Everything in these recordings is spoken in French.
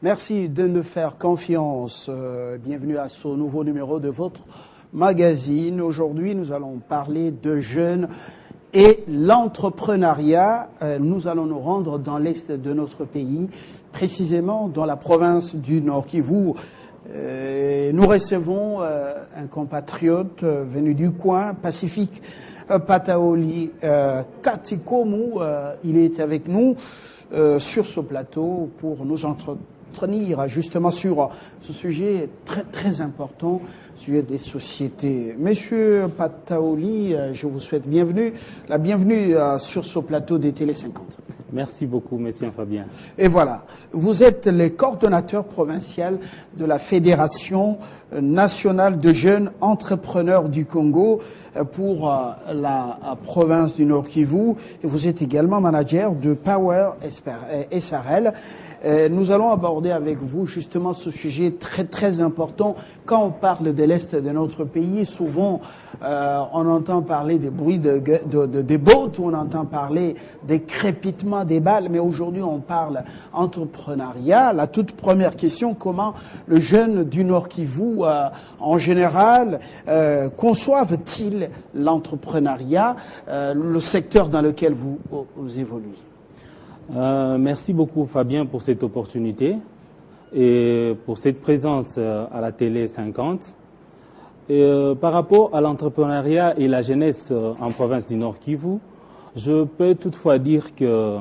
Merci de nous faire confiance. Bienvenue à ce nouveau numéro de votre magazine. Aujourd'hui, nous allons parler de jeunes et l'entrepreneuriat. Nous allons nous rendre dans l'est de notre pays, précisément dans la province du Nord Kivu. Nous recevons un compatriote venu du coin, Pacifique Pataoli Katikomu. Il est avec nous sur ce plateau pour nous entretenir justement sur ce sujet très important, sujet des sociétés. Monsieur Pataoli, je vous souhaite la bienvenue sur ce plateau des Télé 50. Merci beaucoup, monsieur Fabien. Et voilà, vous êtes le coordonnateur provincial de la Fédération nationale de jeunes entrepreneurs du Congo pour la province du Nord Kivu. Et vous êtes également manager de Power SRL. Nous allons aborder avec vous justement ce sujet très important. Quand on parle de l'Est de notre pays, souvent on entend parler des bruits des bottes, on entend parler des crépitements des balles, mais aujourd'hui on parle entrepreneuriat. La toute première question, comment les jeunes du Nord Kivu en général conçoivent-ils l'entrepreneuriat, le secteur dans lequel vous évoluez? Merci beaucoup Fabien pour cette opportunité et pour cette présence à la Télé 50. Par rapport à l'entrepreneuriat et la jeunesse en province du Nord Kivu, je peux toutefois dire que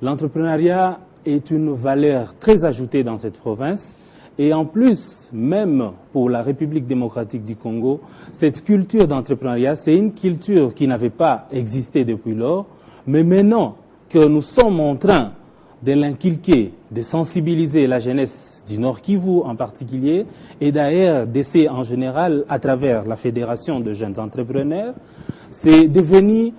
l'entrepreneuriat est une valeur très ajoutée dans cette province. Et en plus, même pour la République démocratique du Congo, cette culture d'entrepreneuriat, c'est une culture qui n'avait pas existé depuis lors, mais maintenant que nous sommes en train de l'inculquer, de sensibiliser la jeunesse du Nord Kivu en particulier, et d'ailleurs d'essayer en général à travers la Fédération de jeunes entrepreneurs, c'est devenu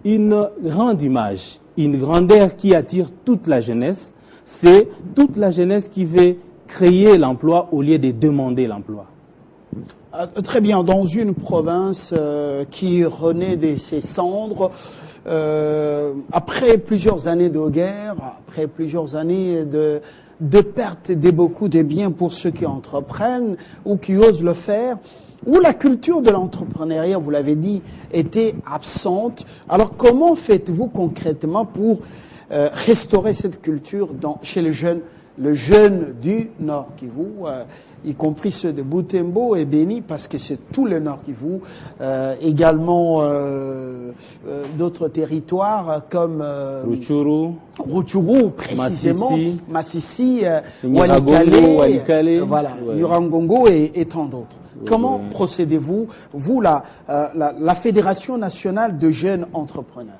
une grande image, une grandeur qui attire toute la jeunesse. C'est toute la jeunesse qui veut créer l'emploi au lieu de demander l'emploi. Très bien, dans une province qui renaît de ses cendres, après plusieurs années de guerre, après plusieurs années de perte de beaucoup de biens pour ceux qui entreprennent ou qui osent le faire, où la culture de l'entrepreneuriat, vous l'avez dit, était absente. Alors comment faites-vous concrètement pour restaurer cette culture chez les jeunes du Nord Kivu, y compris ceux de Butembo et Beni, parce que c'est tout le Nord Kivu, également d'autres territoires comme Rutshuru, précisément, Masisi, Walikale, voilà, Nyiragongo et tant d'autres. Comment procédez-vous, vous, la Fédération nationale de jeunes entrepreneurs?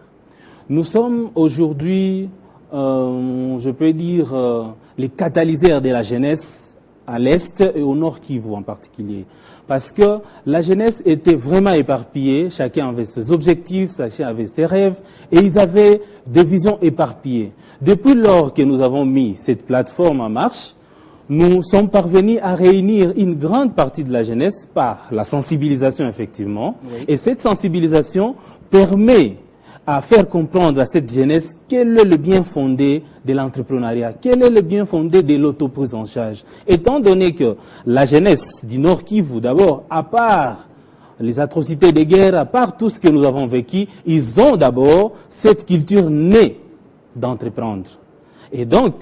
Nous sommes aujourd'hui, je peux dire, les catalyseurs de la jeunesse à l'Est et au Nord Kivu en particulier. Parce que la jeunesse était vraiment éparpillée, chacun avait ses objectifs, chacun avait ses rêves, et ils avaient des visions éparpillées. Depuis lors que nous avons mis cette plateforme en marche, nous sommes parvenus à réunir une grande partie de la jeunesse par la sensibilisation, effectivement. Oui. Et cette sensibilisation permet à faire comprendre à cette jeunesse quel est le bien fondé de l'entrepreneuriat, quel est le bien fondé de l'autoprise en charge. Étant donné que la jeunesse du Nord Kivu, d'abord, à part les atrocités de guerre, à part tout ce que nous avons vécu, ils ont d'abord cette culture née d'entreprendre. Et donc,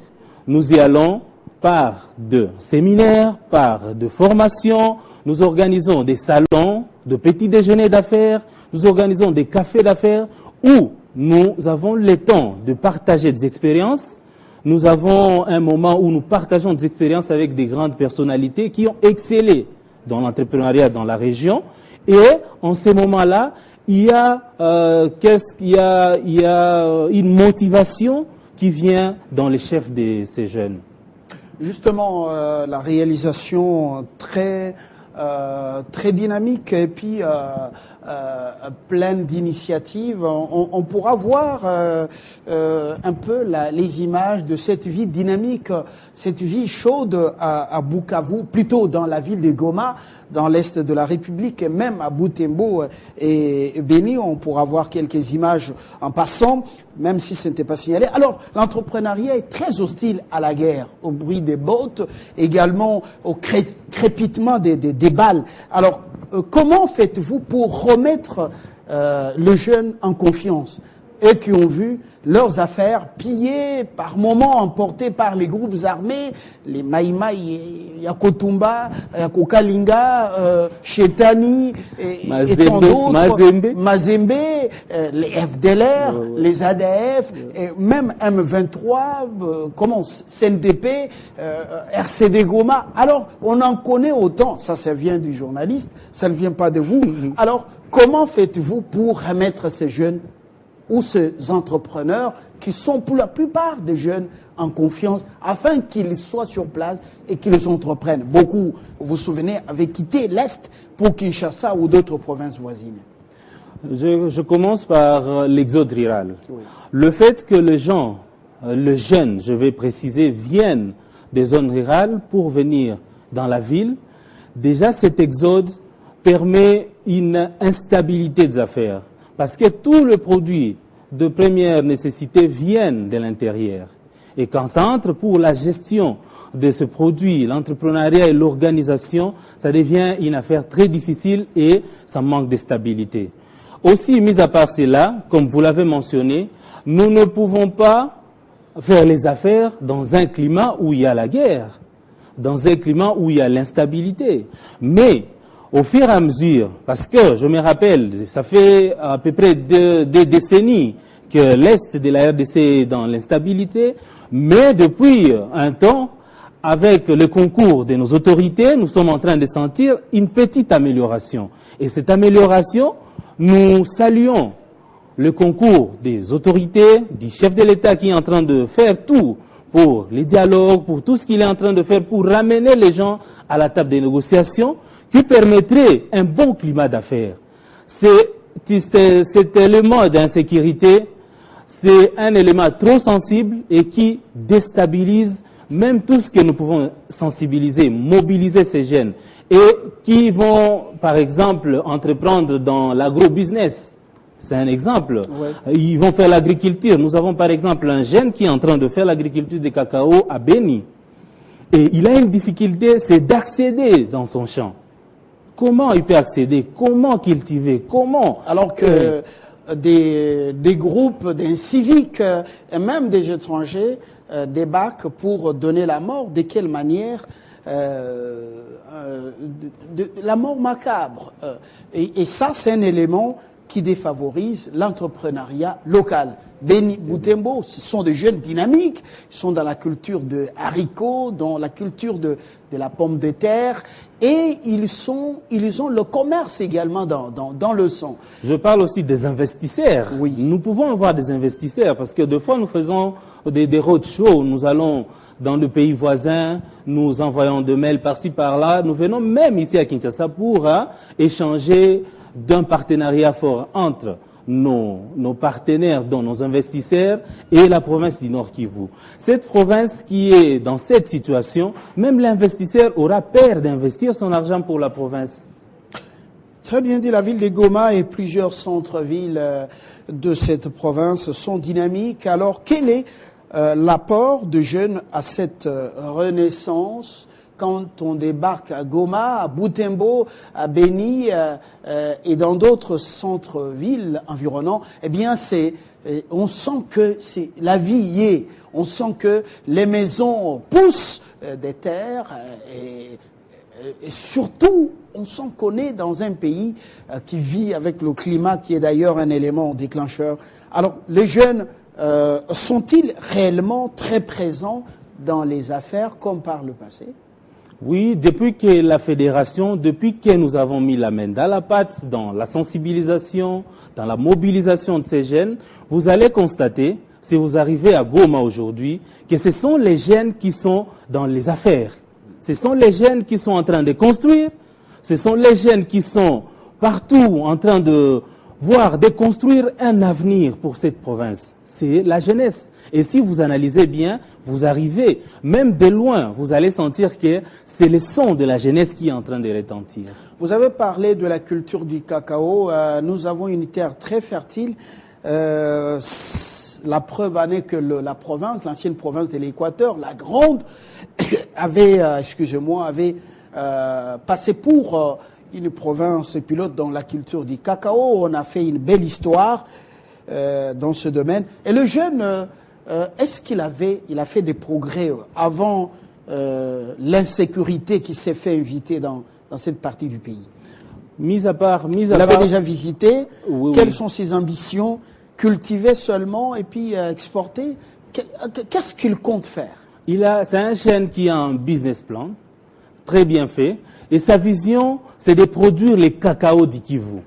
nous y allons par de séminaires, par de formations, nous organisons des salons de petits déjeuners d'affaires, nous organisons des cafés d'affaires, où nous avons le temps de partager des expériences. Nous avons un moment où nous partageons des expériences avec des grandes personnalités qui ont excellé dans l'entrepreneuriat dans la région. Et en ces moments-là, il y a une motivation qui vient dans les chefs de ces jeunes. Justement, la réalisation très dynamique et puis pleine d'initiatives. On pourra voir un peu les images de cette vie dynamique, cette vie chaude à Bukavu, plutôt dans la ville de Goma, dans l'est de la République, et même à Butembo et Beni. On pourra voir quelques images en passant. même si ce n'était pas signalé. Alors, l'entrepreneuriat est très hostile à la guerre, au bruit des bottes, également au crépitement des balles. Alors, comment faites-vous pour remettre le jeune en confiance? Eux qui ont vu leurs affaires pillées, par moments emportées par les groupes armés, les Maïmaï, Yakotumba, Yakokalinga, Chetani, et tant d'autres, Mazembe, les FDLR, les ADF, et même M23, CNDP, RCD Goma. Alors, on en connaît autant, ça vient du journaliste, ça ne vient pas de vous. Alors, comment faites-vous pour remettre ces jeunes ou ces entrepreneurs qui sont pour la plupart des jeunes en confiance afin qu'ils soient sur place et qu'ils entreprennent? Beaucoup, vous vous souvenez, avaient quitté l'Est pour Kinshasa ou d'autres provinces voisines. Je commence par l'exode rural. Oui. Le fait que les gens, le jeune, je vais préciser, viennent des zones rurales pour venir dans la ville, déjà cet exode permet une instabilité des affaires. Parce que tous les produits de première nécessité viennent de l'intérieur. Et quand ça entre pour la gestion de ce produit, l'entrepreneuriat et l'organisation, ça devient une affaire très difficile et ça manque de stabilité. Aussi, mis à part cela, comme vous l'avez mentionné, nous ne pouvons pas faire les affaires dans un climat où il y a la guerre, dans un climat où il y a l'instabilité. Mais au fur et à mesure, parce que je me rappelle, ça fait à peu près deux décennies que l'Est de la RDC est dans l'instabilité, mais depuis un temps, avec le concours de nos autorités, nous sommes en train de sentir une petite amélioration. Et cette amélioration, nous saluons le concours des autorités, du chef de l'État qui est en train de faire tout pour les dialogues, pour tout ce qu'il est en train de faire pour ramener les gens à la table des négociations, qui permettrait un bon climat d'affaires. Cet élément d'insécurité, c'est un élément trop sensible et qui déstabilise même tout ce que nous pouvons sensibiliser, mobiliser ces jeunes et qui vont, par exemple, entreprendre dans l'agro-business. C'est un exemple. Ouais. Ils vont faire l'agriculture. Nous avons, par exemple, un jeune qui est en train de faire l'agriculture de cacao à Beni. Et il a une difficulté, c'est d'accéder dans son champ. Comment il peut accéder? Comment cultiver? Comment? Alors que des groupes, des civiques et même des étrangers débarquent pour donner la mort. De quelle manière? La mort macabre. Et ça, c'est un élément qui défavorise l'entrepreneuriat local. Beni Boutembo, ce sont des jeunes dynamiques, ils sont dans la culture de haricots, dans la culture de la pomme de terre, et ils ont le commerce également dans le sang. Je parle aussi des investisseurs. Oui. Nous pouvons avoir des investisseurs, parce que des fois nous faisons des roadshows, nous allons dans le pays voisin, nous envoyons des mails par-ci par-là, nous venons même ici à Kinshasa pour échanger d'un partenariat fort entre nos partenaires, dont nos investisseurs, et la province du Nord Kivu. Cette province qui est dans cette situation, même l'investisseur aura peur d'investir son argent pour la province. Très bien dit, la ville de Goma et plusieurs centres-villes de cette province sont dynamiques. Alors, quel est l'apport de jeunes à cette renaissance quand on débarque à Goma, à Butembo, à Beni et dans d'autres centres-villes environnants? Eh bien, on sent que la vie y est. On sent que les maisons poussent des terres et surtout, on sent qu'on est dans un pays qui vit avec le climat, qui est d'ailleurs un élément déclencheur. Alors, les jeunes sont-ils réellement très présents dans les affaires comme par le passé? Oui, depuis que la fédération, depuis que nous avons mis la main dans la pâte, dans la sensibilisation, dans la mobilisation de ces jeunes, vous allez constater, si vous arrivez à Goma aujourd'hui, que ce sont les jeunes qui sont dans les affaires. Ce sont les jeunes qui sont en train de construire, ce sont les jeunes qui sont partout en train de voir, de construire un avenir pour cette province. C'est la jeunesse. Et si vous analysez bien, vous arrivez, même de loin, vous allez sentir que c'est le son de la jeunesse qui est en train de retentir. Vous avez parlé de la culture du cacao. Nous avons une terre très fertile. la preuve en est que la province, l'ancienne province de l'Équateur, la grande, avait, avait passé pour une province pilote dans la culture du cacao. On a fait une belle histoire dans ce domaine. Et le jeune, est-ce qu'il a fait des progrès avant l'insécurité qui s'est fait inviter dans cette partie du pays? Mis à part, Vous l'avez déjà visité. Oui, Quelles oui. sont ses ambitions? Cultiver seulement et puis exporter? Qu'est-ce qu'il compte faire? C'est un jeune qui a un business plan très bien fait. Et sa vision, c'est de produire les cacao du Kivu.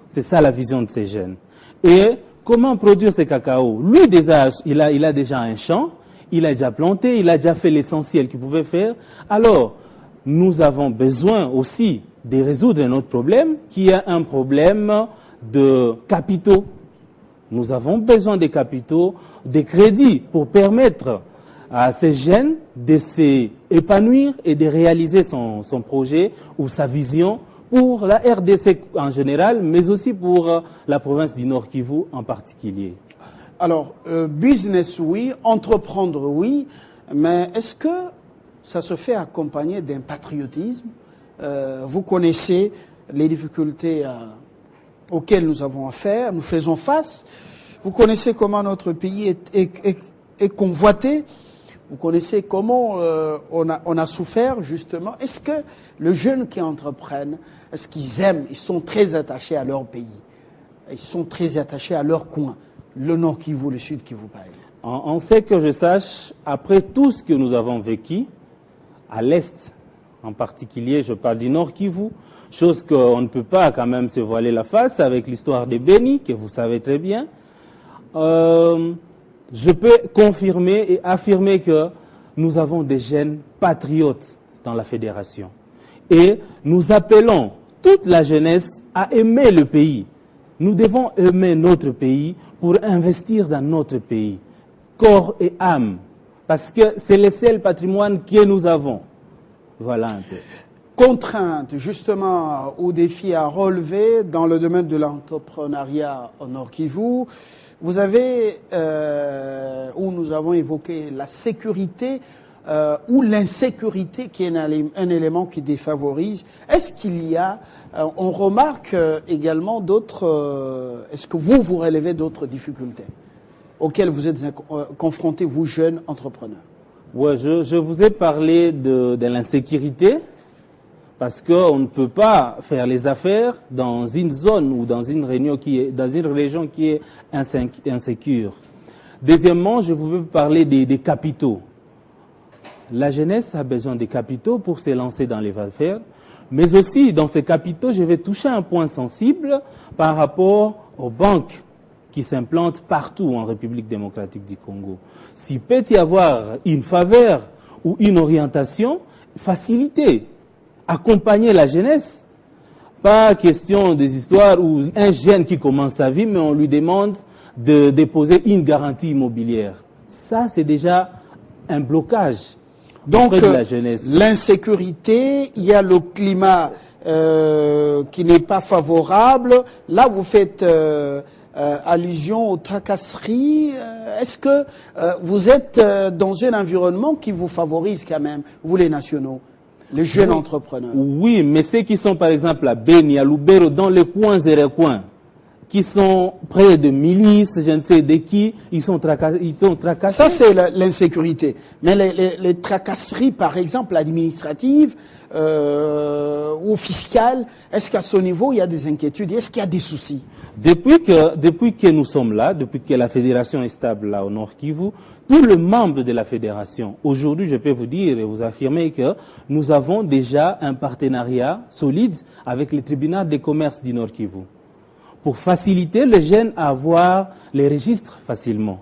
C'est ça la vision de ces jeunes. Et comment produire ces cacao? Lui, déjà, il a déjà un champ, il a déjà planté, il a déjà fait l'essentiel qu'il pouvait faire. Alors, nous avons besoin aussi de résoudre notre problème, qui est un problème de capitaux. Nous avons besoin des capitaux, des crédits pour permettre à ces jeunes de s'épanouir et de réaliser son projet ou sa vision pour la RDC en général, mais aussi pour la province du Nord Kivu en particulier. Alors, business, oui, entreprendre, oui, mais est-ce que ça se fait accompagner d'un patriotisme? Vous connaissez les difficultés auxquelles nous avons affaire, nous faisons face. Vous connaissez comment notre pays est convoité. Vous connaissez comment on a souffert, justement. Est-ce que les jeunes qui entreprennent, est-ce qu'ils aiment, ils sont très attachés à leur pays? Ils sont très attachés à leur coin, le Nord Kivu, le Sud Kivu, par exemple. On sait que je sache, après tout ce que nous avons vécu, à l'Est, en particulier, je parle du Nord Kivu, chose qu'on ne peut pas quand même se voiler la face avec l'histoire des Béni, que vous savez très bien. Je peux confirmer et affirmer que nous avons des jeunes patriotes dans la fédération. Et nous appelons toute la jeunesse à aimer le pays. Nous devons aimer notre pays pour investir dans notre pays, corps et âme, parce que c'est le seul patrimoine que nous avons. Voilà un peu. Contrainte, justement, aux défis à relever dans le domaine de l'entrepreneuriat au Nord Kivu. Vous avez, où nous avons évoqué la sécurité ou l'insécurité qui est un élément qui défavorise. Est-ce qu'il y a, on remarque également d'autres, est-ce que vous relevez d'autres difficultés auxquelles vous êtes confrontés, vous jeunes entrepreneurs? Ouais, je vous ai parlé de l'insécurité, parce qu'on ne peut pas faire les affaires dans une zone ou dans une région qui est insécure. Deuxièmement, je vous veux parler des capitaux. La jeunesse a besoin des capitaux pour se lancer dans les affaires, mais aussi dans ces capitaux, je vais toucher un point sensible par rapport aux banques qui s'implantent partout en République démocratique du Congo. S'il peut y avoir une faveur ou une orientation, faciliter, accompagner la jeunesse, pas question des histoires où un jeune qui commence sa vie, mais on lui demande de déposer une garantie immobilière. Ça, c'est déjà un blocage. Donc, de la jeunesse. L'insécurité, il y a le climat qui n'est pas favorable. Là, vous faites allusion aux tracasseries. Est-ce que vous êtes dans un environnement qui vous favorise quand même, vous les nationaux, les jeunes entrepreneurs? Oui, mais ceux qui sont par exemple à Beni, à Lubero, dans les coins et les coins, qui sont près de milices, je ne sais de qui, ils sont tracassés. Ça, c'est l'insécurité. Mais les tracasseries, par exemple, administratives ou fiscales, est-ce qu'à ce niveau, il y a des inquiétudes? Est-ce qu'il y a des soucis? Depuis que nous sommes là, depuis que la fédération est stable là au Nord Kivu, tous les membres de la fédération, aujourd'hui, je peux vous dire et vous affirmer que nous avons déjà un partenariat solide avec le tribunal des commerces du Nord Kivu, pour faciliter les jeunes à avoir les registres facilement.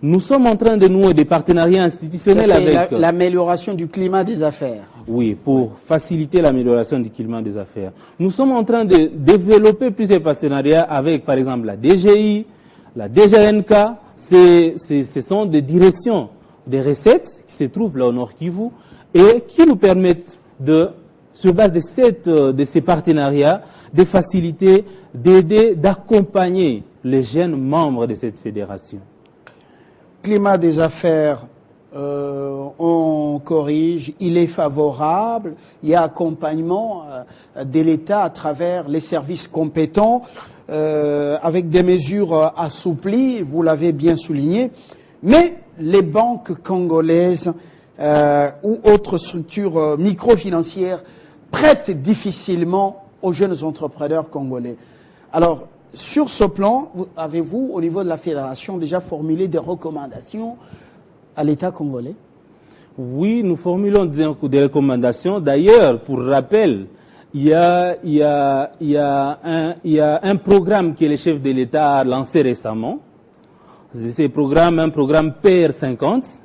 Nous sommes en train de nouer des partenariats institutionnels avec... l'amélioration du climat des affaires. Oui, pour faciliter l'amélioration du climat des affaires. Nous sommes en train de développer plusieurs partenariats avec, par exemple, la DGI, la DGNK. Ce sont des directions des recettes qui se trouvent là au Nord Kivu et qui nous permettent sur base de ces partenariats, de faciliter, d'aider, d'accompagner les jeunes membres de cette fédération. climat des affaires, on corrige, il est favorable, il y a accompagnement de l'État à travers les services compétents, avec des mesures assouplies, vous l'avez bien souligné, mais les banques congolaises ou autres structures microfinancières prêtent difficilement aux jeunes entrepreneurs congolais. Alors, sur ce plan, avez-vous, au niveau de la fédération, déjà formulé des recommandations à l'État congolais? Oui, nous formulons des recommandations. D'ailleurs, pour rappel, il y a un programme que le chef de l'État a lancé récemment. C'est un programme PR50,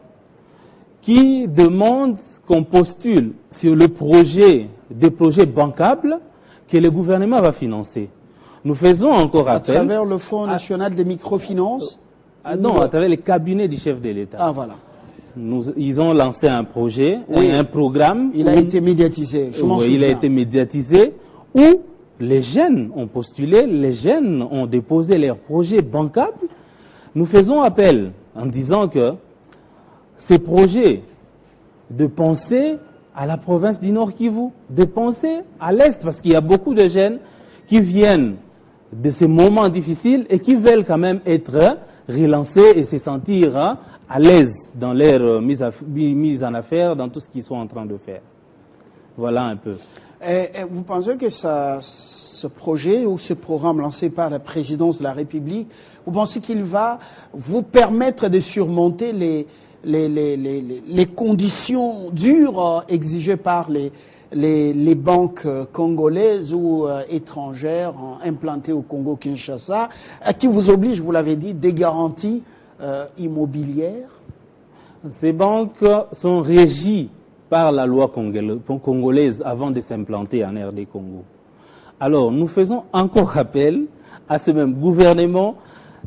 qui demande qu'on postule sur des projets bancables que le gouvernement va financer. Nous faisons encore appel... À travers le Fonds national des microfinances? Non, à travers les cabinets du chef de l'État. Ah, voilà. Ils ont lancé un projet, oui, un programme. Il a été médiatisé, je m'en souviens. Il a été médiatisé, où les jeunes ont postulé, les jeunes ont déposé leurs projets bancables. Nous faisons appel en disant que ces projets, de penser à la province du Nord Kivu, de penser à l'Est, parce qu'il y a beaucoup de jeunes qui viennent de ces moments difficiles et qui veulent quand même être relancés et se sentir à l'aise dans leur mise en affaire, dans tout ce qu'ils sont en train de faire. Voilà un peu. Et vous pensez que ce projet ou ce programme lancé par la présidence de la République, vous pensez qu'il va vous permettre de surmonter les conditions dures exigées par les banques congolaises ou étrangères implantées au Congo-Kinshasa, qui vous obligent, vous l'avez dit, des garanties immobilières? Ces banques sont régies par la loi congolaise avant de s'implanter en RD Congo. Alors, nous faisons encore appel à ce même gouvernement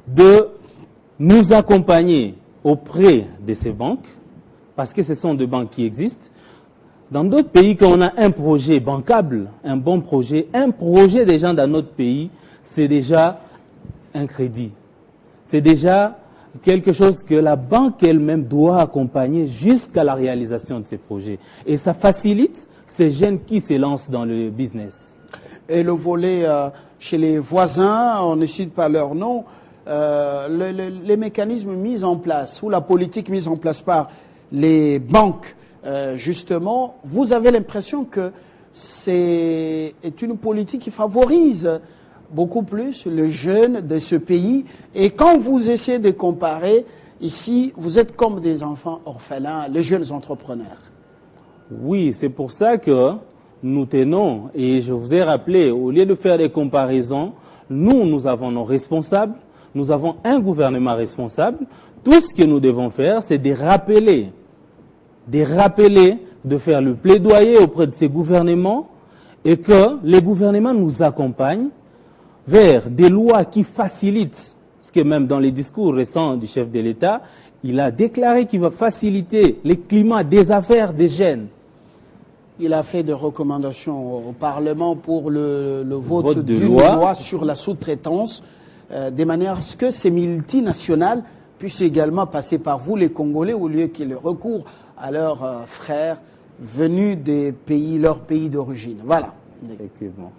de nous accompagner auprès de ces banques, parce que ce sont des banques qui existent. Dans d'autres pays, quand on a un projet bancable, un bon projet, un projet des gens dans notre pays, c'est déjà un crédit. C'est déjà quelque chose que la banque elle-même doit accompagner jusqu'à la réalisation de ces projets. Et ça facilite ces jeunes qui se lancent dans le business. Et le volet chez les voisins, on ne cite pas leur nom, les mécanismes mis en place ou la politique mise en place par les banques, justement, vous avez l'impression que c'est une politique qui favorise beaucoup plus les jeunes de ce pays. Et quand vous essayez de comparer, ici, vous êtes comme des enfants orphelins, les jeunes entrepreneurs. Oui, c'est pour ça que nous tenons, et je vous ai rappelé, au lieu de faire des comparaisons, nous avons nos responsables, nous avons un gouvernement responsable. Tout ce que nous devons faire, c'est de rappeler, de faire le plaidoyer auprès de ces gouvernements et que les gouvernements nous accompagnent vers des lois qui facilitent, ce que même dans les discours récents du chef de l'État, il a déclaré qu'il va faciliter le climat des affaires des jeunes. Il a fait des recommandations au Parlement pour le vote d'une loi sur la sous-traitance, de manière à ce que ces multinationales puissent également passer par vous, les Congolais, au lieu qu'ils recourent à leurs frères venus des pays, leur pays d'origine. Voilà. Effectivement.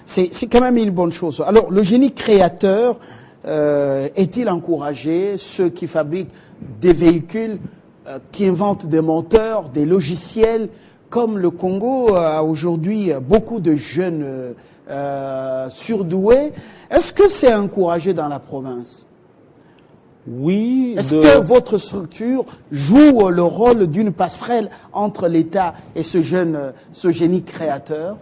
C'est quand même une bonne chose. Alors, le génie créateur est-il encouragé? Ceux qui fabriquent des véhicules, qui inventent des moteurs, des logiciels, comme le Congo a aujourd'hui beaucoup de jeunes surdoués, est-ce que c'est encouragé dans la province? Oui. Est-ce que votre structure joue le rôle d'une passerelle entre l'État et ce génie créateur?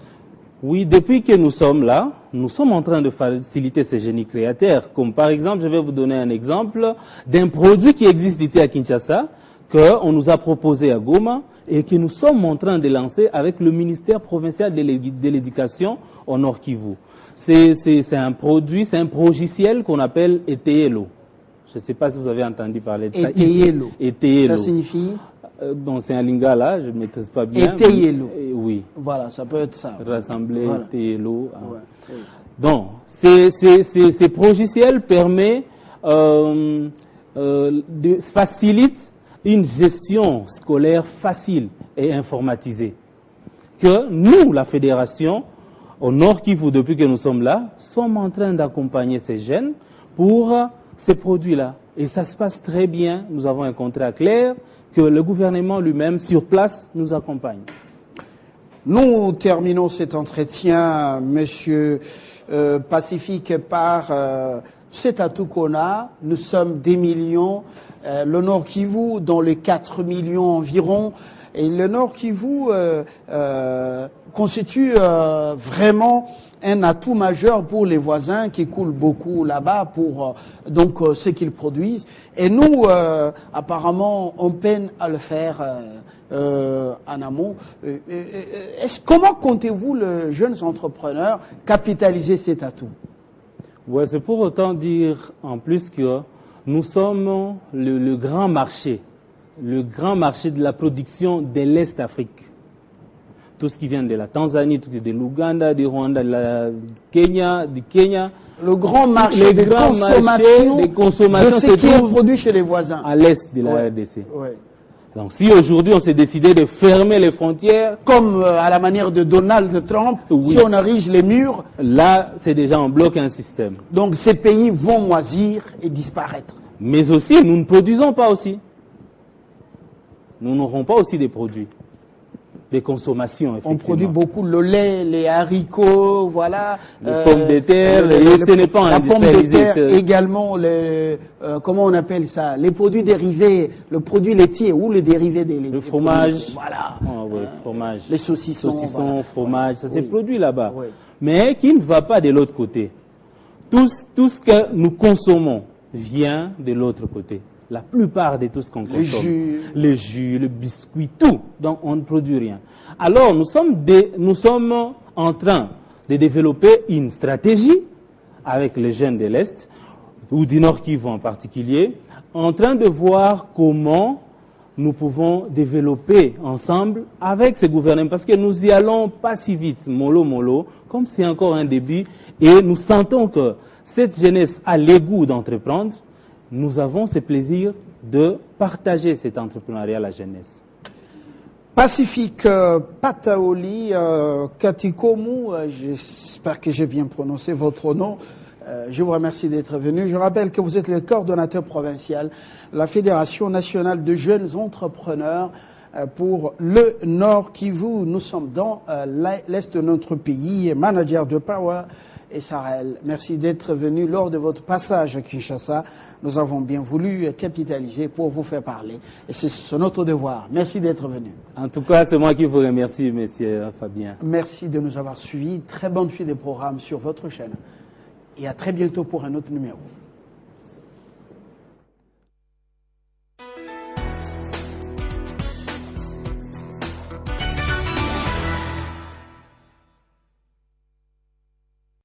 Oui, depuis que nous sommes là, nous sommes en train de faciliter ces génies créateurs. Comme par exemple, je vais vous donner un exemple d'un produit qui existe ici à Kinshasa, qu'on nous a proposé à Goma et que nous sommes en train de lancer avec le ministère provincial de l'éducation au Nord Kivu. C'est un produit, c'est un progiciel qu'on appelle ETELO. Je ne sais pas si vous avez entendu parler de ça. ETELO. ETELO. Ça signifie? Bon, c'est un lingala, je ne maîtrise pas bien. ETELO. Oui. Voilà, ça peut être ça. Rassembler, voilà. ETELO. Ouais, oui. Donc, ces progiciels permettent facilite une gestion scolaire facile et informatisée. Que nous, la fédération, au Nord Kivu, depuis que nous sommes là, sommes en train d'accompagner ces jeunes pour ces produits-là. Et ça se passe très bien. Nous avons un contrat clair que le gouvernement lui-même, sur place, nous accompagne. Nous terminons cet entretien, Monsieur Pacifique, par cet atout qu'on a. Nous sommes des millions. Le Nord Kivu, dans les 4 millions environ, et le Nord Kivu constitue vraiment un atout majeur pour les voisins qui coulent beaucoup là-bas pour donc ce qu'ils produisent. Et nous, apparemment, on peine à le faire en amont. Comment comptez-vous, les jeunes entrepreneurs, capitaliser cet atout? Ouais, c'est pour autant dire en plus que nous sommes le grand marché de la production de l'Est Afrique. Tout ce qui vient de la Tanzanie, tout ce qui vient de l'Ouganda, du Rwanda, du Kenya. Le grand marché des consommations, de ce qui est produit chez les voisins. À l'Est de la RDC. Ouais. Donc si aujourd'hui on s'est décidé de fermer les frontières, comme à la manière de Donald Trump, si on érige les murs, là c'est déjà on bloque un système. Donc ces pays vont moisir et disparaître. Mais aussi nous ne produisons pas aussi. Nous n'aurons pas aussi des produits, des consommations effectivement. On produit beaucoup le lait, les haricots, voilà. Les pommes de terre, ce n'est pas la pomme de terre, industrialisé. également, comment on appelle ça? Les produits dérivés, le produit laitier ou le dérivé des laitiers. Le fromage, voilà. Fromage. Les saucissons. Voilà. Fromage, ça s'est produit là-bas. Oui. Mais qui ne va pas de l'autre côté. Tout ce que nous consommons vient de l'autre côté. La plupart de tout ce qu'on consomme, les jus, le biscuit, tout. Donc on ne produit rien. Alors nous sommes en train de développer une stratégie avec les jeunes de l'Est, ou du Nord Kivu en particulier, en train de voir comment nous pouvons développer ensemble avec ce gouvernement, parce que nous y allons pas si vite, mollo, comme c'est encore un début, et nous sentons que cette jeunesse a le goût d'entreprendre. Nous avons ce plaisir de partager cet entrepreneuriat à la jeunesse. Pacifique Pataoli Katikomu, j'espère que j'ai bien prononcé votre nom. Je vous remercie d'être venu. Je rappelle que vous êtes le coordonnateur provincial de la Fédération nationale de jeunes entrepreneurs pour le Nord Kivu. Nous sommes dans l'Est de notre pays, manager de Power et Sahel. Merci d'être venu lors de votre passage à Kinshasa. Nous avons bien voulu capitaliser pour vous faire parler. Et c'est notre devoir. Merci d'être venu. En tout cas, c'est moi qui vous remercie, monsieur Fabien. Merci de nous avoir suivis. Très bonne suite des programmes sur votre chaîne. Et à très bientôt pour un autre numéro.